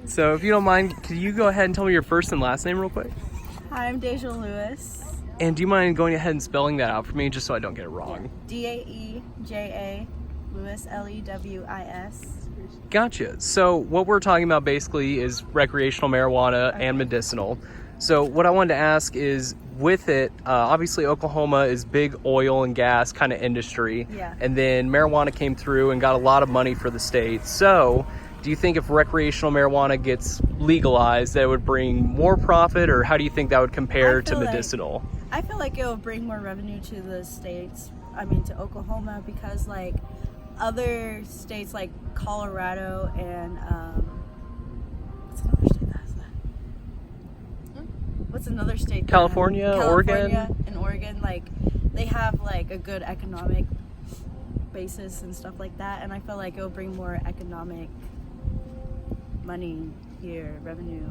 So if you don't mind, could you go ahead and tell me your first and last name real quick? Hi, I'm Deja Lewis. And do you mind going ahead and spelling that out for me just so I don't get it wrong? Daeja Lewis, Lewis. Gotcha. So what we're talking about basically is recreational marijuana and medicinal. So what I wanted to ask is, with it, obviously Oklahoma is big oil and gas kind of industry. Yeah. And then marijuana came through and got a lot of money for the state. So do you think if recreational marijuana gets legalized, that it would bring more profit, or how do you think that would compare to medicinal? I feel like it will bring more revenue to the states, to Oklahoma, because like other states like Colorado and what's another state that has that? What's another state? California, Oregon, and Oregon, like they have like a good economic basis and stuff like that, and I feel like it will bring more economic money here, revenue.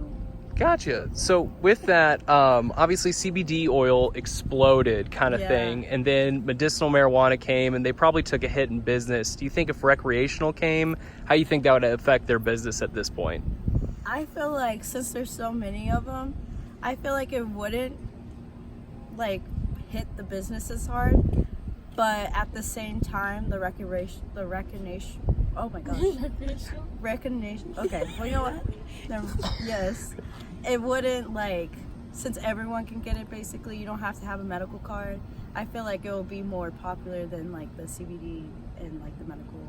Gotcha. So with that, obviously CBD oil exploded kind of thing, and then medicinal marijuana came and they probably took a hit in business. Do you think if recreational came, how do you think that would affect their business at this point? I feel like since there's so many of them, I feel like it wouldn't like hit the businesses hard, but at the same time the recognition oh my gosh recognition, okay, well, you know what, yes, it wouldn't, like, since everyone can get it, basically you don't have to have a medical card. I feel like it will be more popular than like the CBD and like the medical.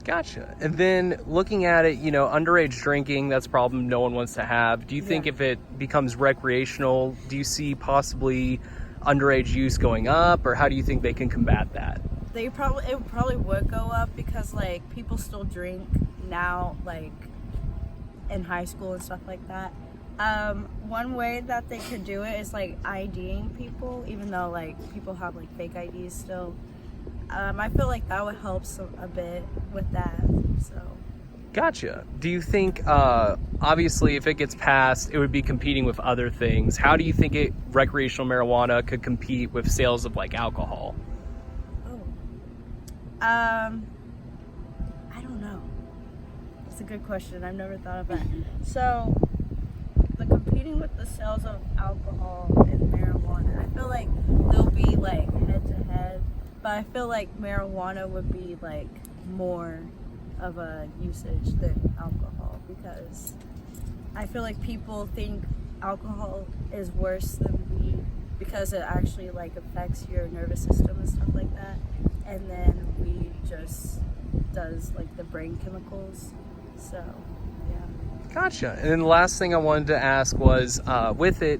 Gotcha. And then looking at it, underage drinking, that's a problem no one wants to have. Do you think if it becomes recreational, do you see possibly underage use going up, or how do you think they can combat that? It probably would go up, because like people still drink now, like in high school and stuff like that. One way that they could do it is like IDing people, even though like people have like fake IDs still. I feel like that would help a bit with that. So. Gotcha. Do you think, obviously, if it gets passed, it would be competing with other things? How do you think recreational marijuana could compete with sales of like alcohol? I don't know. That's a good question. I've never thought of that. So, the competing with the sales of alcohol and marijuana, I feel like they'll be like head to head, but I feel like marijuana would be like more of a usage than alcohol, because I feel like people think alcohol is worse than weed because it actually like affects your nervous system and stuff like that, and then weed just does like the brain chemicals. So yeah. Gotcha. And then the last thing I wanted to ask was, with it,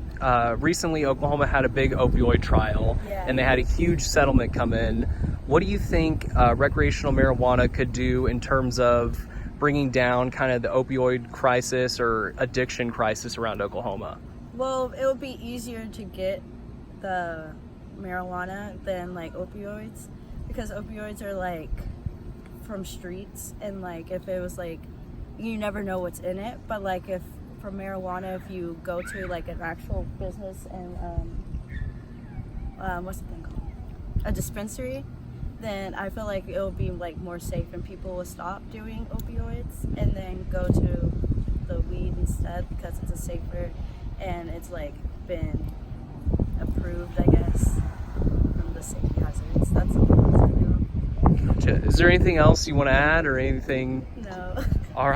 recently Oklahoma had a big opioid trial, and they had a huge settlement come in. What do you think recreational marijuana could do in terms of bringing down kind of the opioid crisis or addiction crisis around Oklahoma? Well, it would be easier to get the marijuana than like opioids, because opioids are like from streets, and like if it was like, you never know what's in it, but like if for marijuana, if you go to like an actual business and what's the thing called, a dispensary, then I feel like it'll be like more safe and people will stop doing opioids and then go to the weed instead, because it's a safer and it's like been approved, I guess, from the safety hazards. That's something I know. Gotcha. Is there anything else you want to add or anything? No. All right.